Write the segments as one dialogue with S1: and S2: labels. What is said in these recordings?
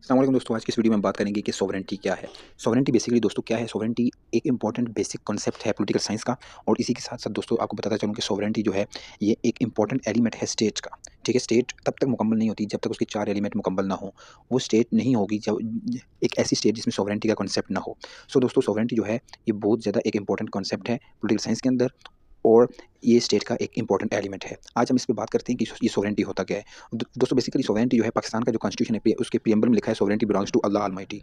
S1: अस्सलाम वालेकुम दोस्तों, आज की इस वीडियो में हम बात करेंगे कि सॉवरेंटी क्या है। सॉवरेंटी बेसिकली दोस्तों क्या है? सॉवरेंटी एक इंपॉर्टेंट बेसिक कॉन्सेप्ट है पॉलिटिकल साइंस का। और इसी के साथ-साथ दोस्तों आपको बताता चलूँ कि सॉवरेंटी जो है ये एक इंपॉर्टेंट एलिमेंट है स्टेट का। ठीक है? स्टेट तब तक मुकम्मल नहीं होती जब तक उसके 4 एलिमेंट मुकम्मल ना हो। वो स्टेट नहीं होगी जब एक ऐसी स्टेट जिसमें सॉवरेंटी का कॉन्सेप्ट ना हो। सो दोस्तों सॉवरेंटी जो है ये बहुत ज़्यादा एक इंपॉर्टेंट कॉन्सेप्ट है पॉलिटिकल साइंस के अंदर। और ये स्टेट का एक इंपॉर्टेंट एलिमेंट है। आज हम इस पे बात करते हैं कि ये सॉवरेंटी होता क्या है। दोस्तों बेसिकली सॉवरेंटी जो है पाकिस्तान का जो कॉन्स्टिट्यूशन है उसके प्रीएम्बल में लिखा है sovereignty belongs to Allah almighty.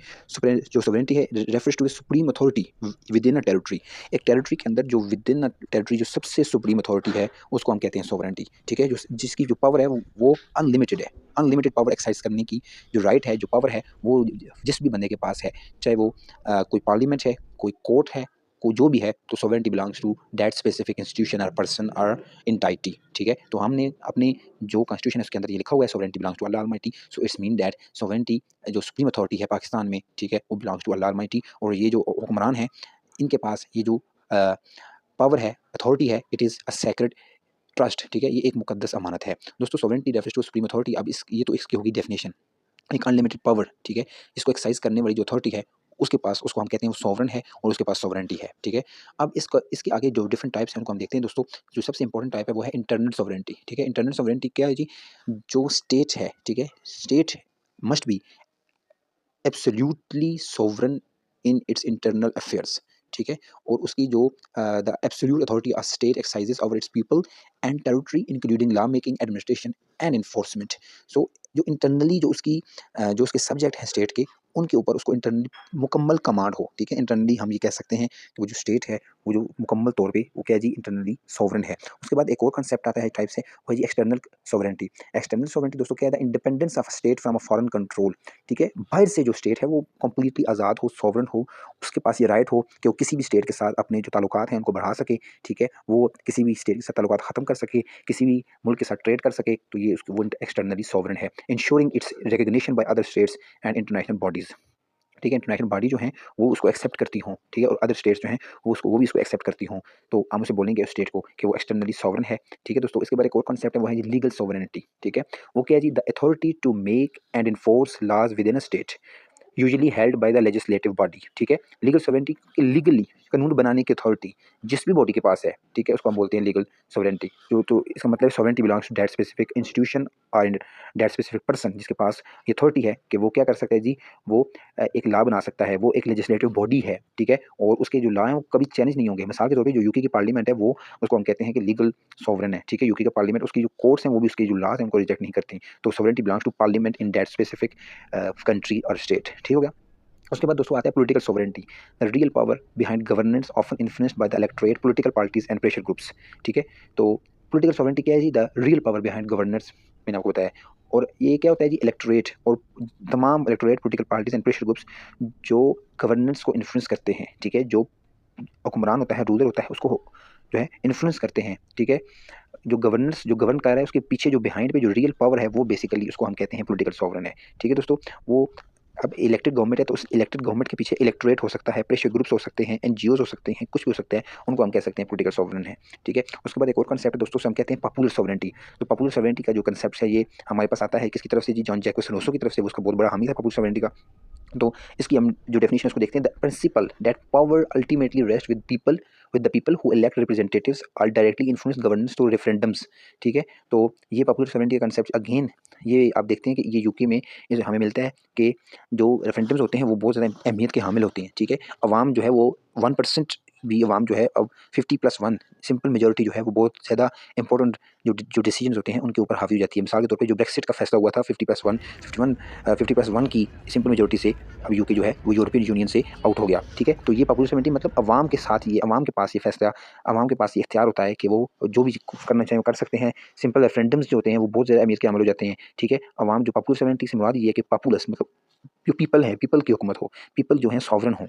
S1: जो सॉवरेंटी है refers to the supreme authority within a territory. एक टेरिटरी के अंदर जो विद इन अ टेरिटरी जो सबसे सुप्रीम अथॉरिटी है उसको हम कहते हैं सॉवरेंटी। ठीक है? जो जिसकी जो पावर है वो अनलिमिटेड है। अनलिमिटेड पावर एक्सरसाइज करने की जो राइट है, जो पावर है वो जिस भी बंदे के पास है। चाहे वो कोई पार्लियामेंट है, कोई कोर्ट है, को जो भी है, तो sovereignty belongs to that specific institution और पर्सन और एंटाइटी। ठीक है? तो हमने अपने जो कॉन्स्टिट्यूशन है उसके अंदर ये लिखा हुआ है sovereignty belongs to Allah almighty. So it's mean that sovereignty जो सुप्रीम अथॉरिटी है पाकिस्तान में, ठीक है, वो बिलोंग्स टू अल्लाह ऑलमाइटी। और ये जो हुक्मरान हैं इनके पास ये जो पावर है, अथॉरिटी है, it is a sacred trust. ठीक है? ये एक मुकद्दस अमानत है। दोस्तों sovereignty refers to supreme authority. अब इस ये तो इसकी होगी डेफिनेशन। एक अनलिमिटेड पावर। ठीक है? इसको एक्सरसाइज करने वाली जो अथॉरिटी है उसके पास, उसको हम कहते हैं वो सॉवरेन है और उसके पास सॉवरेंटी है। ठीक है? अब इसका इसके आगे जो डिफरेंट टाइप्स हैं उनको हम देखते हैं दोस्तों। जो सबसे इंपॉर्टेंट टाइप है वो है इंटरनल सॉवरेंटी। ठीक है? इंटरनल सॉवरेंटी क्या है जी? जो स्टेट है, ठीक है, state must be absolutely sovereign in its internal affairs. ठीक है? और उसकी जो the absolute authority of state exercises over its people and territory including law making, administration and enforcement. So जो इंटरनली जो उसकी जो उसके सब्जेक्ट हैं स्टेट के, उनके ऊपर उसको इंटरनली मुकम्मल कमांड हो। ठीक है? इंटरनली हम ये कह सकते हैं कि वो जो स्टेट है वो जो मुकम्मल तौर पे वो क्या है जी, इंटरनली सोवरन है। उसके बाद एक और कंसेप्ट आता है टाइप से, वो है जी एक्सटर्नल सोवरेंटी। एक्सटर्नल सोवरेंटी दोस्तों क्या है? The independence of state from a foreign control. ठीक है? बाहर से जो स्टेट है वो कंप्लीटली आज़ाद हो, सॉवरन हो, उसके पास ये राइट हो कि वो किसी भी स्टेट के साथ अपने जो ताल्लुकात हैं उनको बढ़ा सके। ठीक है? वो किसी भी स्टेट के साथ ताल्लुकात ख़त्म कर सके, किसी भी मुल्क के साथ ट्रेड कर सके, तो ये उसको वो एक्सटर्नली सॉवरन है। Ensuring it's recognition by other states and international bodies. ठीक है? इंटरनेशनल बॉडी जो हैं वो उसको एक्सेप्ट करती हों। ठीक है? और अदर स्टेट्स जो हैं वो भी इसको एक्सेप्ट करती हों, तो हम उसे बोलेंगे उस स्टेट को कि वो एक्सटर्नली सॉवरन है। ठीक है दोस्तों? इसके बाद एक और कॉन्सेप्ट है वो है जी लीगल सॉवरेनिटी। ठीक है? वो क्या है जी? The authority to make and enforce laws within a state usually held by the legislative body. ठीक है? लीगल सॉवरेंटी, लीगली कानून बनाने की अथॉरिटी जिस भी बॉडी के पास है, ठीक है, उसको हम बोलते हैं लीगल सॉवरेंटी। तो इसका मतलब sovereignty belongs to that specific institution और दैट स्पेसिफिक पर्सन जिसके पास ये अथॉरिटी है कि वो क्या कर सकता है जी, वो एक लॉ बना सकता है, वो एक लेजिस्लेटिव बॉडी है। ठीक है? और उसके जो लॉ हैं वो कभी चैलेंज नहीं होंगे। मिसाल के तौर पे जो यूके की पार्लियामेंट है वो, उसको हम कहते हैं कि लीगल सॉवरेन है। ठीक है? यूके का पार्लियामेंट, उसकी जो कोर्ट्स हैं वो भी उसके जो लॉज हैं उनको रिजेक्ट नहीं करती। तो sovereignty belongs to parliament in that specific country और स्टेट। ठीक हो गया? उसके बाद दोस्तों आता है political sovereignty. The real power behind governance often influenced by the electorate, political parties and pressure groups. ठीक है? तो पॉलिटिकल सोवरेंटी क्या है जी? The real power behind governance, मैंने आपको बताया। और ये क्या होता है जी? इलेक्टोरेट और तमाम electorate, political parties and pressure groups जो गवर्नेंस को इन्फ्लुएंस करते हैं। ठीक है? जो हुक्मरान होता है, रूलर होता है, उसको जो है इन्फ्लुएंस करते हैं। ठीक है? जो गवर्न कर रहा है उसके पीछे जो बिहाइंड पे जो रियल पावर है वो बेसिकली उसको हम कहते हैं पॉलिटिकल सॉवरेन है। ठीक है दोस्तों? वो अब इलेक्टेड गवर्नमेंट है तो उस इलेक्टेड गवर्नमेंट के पीछे इलेक्टोरेट हो सकता है, प्रेशर ग्रुप्स हो सकते हैं, एनजीओज हो सकते हैं, कुछ भी हो सकते हैं, उनको हम कह सकते हैं पॉलिटिकल सॉवरेन है। ठीक है? उसके बाद एक और कंसेप्ट है दोस्तों, उसे हम कहते हैं पॉपुलर सॉवरेंटी। तो पॉपुलर सॉवरेंटी का जो कंसेप्ट है ये हमारे पास आता है किसकी तरफ से जी? जॉन जैकब रूसो की तरफ से। वो उसका बहुत बड़ा हामी है पॉपुलर सॉवरेंटी का। तो इसकी हम जो डेफिनेशन उसको देखते हैं, the principle that power ultimately rest with the people who elect representatives are directly influence governance through referendums. ठीक है? तो ये पॉपुलर सॉवरेंटी का कंसेप्ट अगेन ये आप देखते हैं कि ये यूके में ये हमें मिलता है कि जो रेफरेंडम्स होते हैं वो बहुत ज़्यादा अहमियत के हामिल होते हैं। ठीक है? अवाम जो है वो 1% भी अवाम जो है अब 50+1 सिंपल मेजॉरिटी जो है वो बहुत ज़्यादा इंपॉर्टेंट जो डिसीजंस होते हैं उनके ऊपर हावी हो जाती है। मिसाल के तौर पे जो ब्रेक्सिट का फैसला हुआ था 50+1 की सिंपल मेजॉरिटी से, अब यूके जो है वो यूरोपियन यूनियन से आउट हो गया। ठीक है? तो ये पॉपुलर सॉवरेंटी मतलब अवाम के साथ, ये अवाम के पास ये फैसला, अवाम के पास ये इख्तियार होता है कि वो जो भी करना चाहें वो कर सकते हैं। सिंपल रेफरेंडम्स जो होते हैं वो बहुत ज़्यादा अहमियत के हामिल हो जाते हैं। ठीक है? अवाम जो पॉपुलर सॉवरेंटी से मुराद ये है कि पॉपुलस मतलब जो पीपल है, पीपल की हुकूमत हो, पीपल जो है सॉवरन हो।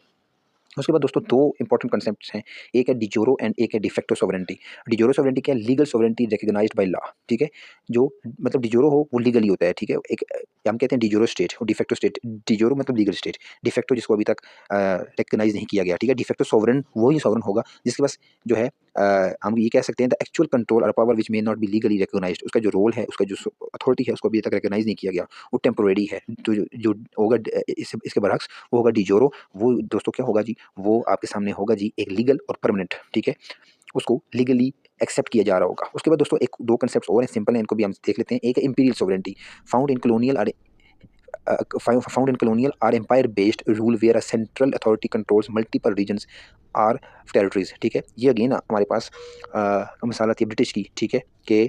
S1: उसके बाद दोस्तों 2 इंपॉर्टेंट कांसेप्ट्स हैं, एक है डिजोरो एंड एक है डिफेक्टो सॉवरेंटी। डिजोरो सॉवरेंटी क्या है? Legal sovereignty recognised by law. ठीक है? जो मतलब डिजोरो हो वो लीगली होता है। ठीक है? एक हम कहते हैं डिजोरो स्टेट और डिफेक्टो स्टेट। डिजोरो मतलब लीगल स्टेट, डिफेक्टो जिसको अभी तक रिकॉग्नाइज नहीं किया गया। ठीक है? डिफेक्टो सॉवरेन वही सॉवरेन होगा जिसके पास जो है हम ये कह सकते हैं द एक्चुअल कंट्रोल और power which may not be legally recognised. उसका जो रोल है, उसका जो अथॉरिटी है, उसको अभी तक रिकॉग्नाइज नहीं किया गया, वो टेम्पोरेरी है। तो जो होगा इसके बरक्स वो होगा डिजोरो। वो दोस्तों क्या होगा जी, वो आपके सामने होगा जी एक लीगल और परमानेंट, ठीक है, उसको लीगली एक्सेप्ट किया जा रहा होगा। उसके बाद दोस्तों एक दो कंसेप्ट और हैं, सिंपल हैं, इनको भी हम देख लेते हैं। एक है imperial sovereignty, found in colonial found in colonial or empire based rule where a central authority controls multiple regions or territories। ठीक है, ये अगेन हमारे पास मिसाल आती है ब्रिटिश की, ठीक है, कि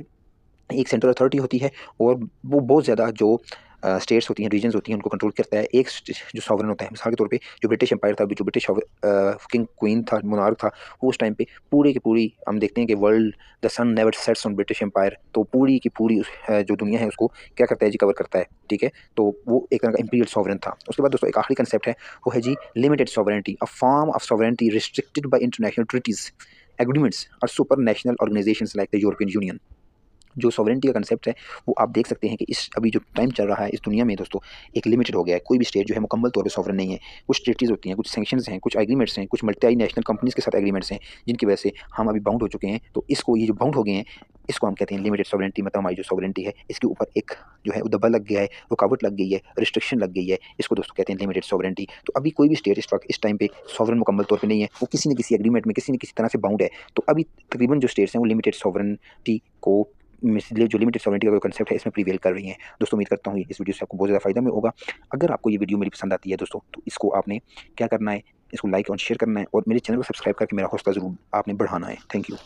S1: एक सेंट्रल अथॉरिटी होती है और वो बहुत ज़्यादा जो स्टेट्स होती हैं, रीजन्स होती हैं, उनको कंट्रोल करता है। एक जो सॉवरन होता है, मिसाल के तौर पे जो ब्रिटिश एम्पायर था, जो ब्रिटिश किंग क्वीन था, मोनार्क था, वो उस टाइम पे पूरे की पूरी हम देखते हैं कि world the sun never sets on British empire, तो पूरी की पूरी जो दुनिया है उसको क्या करता है जी, कवर करता है, ठीक है। तो वो एक तरह का इंपीरियल सॉवरन था। उसके बाद दोस्तों एक आखिरी कंसेप्ट है, वो है जी limited sovereignty, a form of sovereignty restricted by international treaties, agreements और super national organisations like the European Union. जो सॉवरेंटी का कंसेप्ट है वो आप देख सकते हैं कि इस अभी जो टाइम चल रहा है इस दुनिया में दोस्तों, एक लिमिटेड हो गया है। कोई भी स्टेट जो है मुकम्मल तौर पे सॉवरेन नहीं है। कुछ ट्रीटीज़ होती हैं, कुछ सैंक्शंस हैं, कुछ एग्रीमेंट्स हैं, कुछ मल्टी नेशनल कंपनीज़ के साथ एग्रीमेंट्स हैं, जिनकी वजह से हम अभी बाउंड हो चुके हैं। तो इसको ये जो बाउंड हो गए हैं, इसको हम कहते हैं लिमिटेड सॉवरेंटी। मतलब हमारी जो सॉवरेंटी है इसके ऊपर एक जो है वो दब्बा लग गया है, रुकावट लग गई है, रिस्ट्रिक्शन लग गई है, इसको दोस्तों कहते हैं लिमिटेड सॉवरेंटी। तो अभी कोई भी स्टेट इस वक्त इस टाइम पे सॉवरेन मुकम्मल तौर पे नहीं है, वो किसी न किसी एग्रीमेंट में किसी न किसी तरह से बाउंड है। तो अभी तकरीबन जो स्टेट्स हैं वो लिमिटेड सॉवरेंटी को जो लिमिटेड सॉवरेंटी का जो कंसेप्ट है इसमें प्रीवेल कर रही हैं। दोस्तों उम्मीद करता हूँ इस वीडियो से आपको बहुत ज़्यादा फायदा में होगा। अगर आपको ये वीडियो मेरी पसंद आती है दोस्तों, तो इसको आपने क्या करना है, इसको लाइक और शेयर करना है और मेरे चैनल को सब्सक्राइब करके मेरा हौसला ज़रूर आपने बढ़ाना है। Thank you.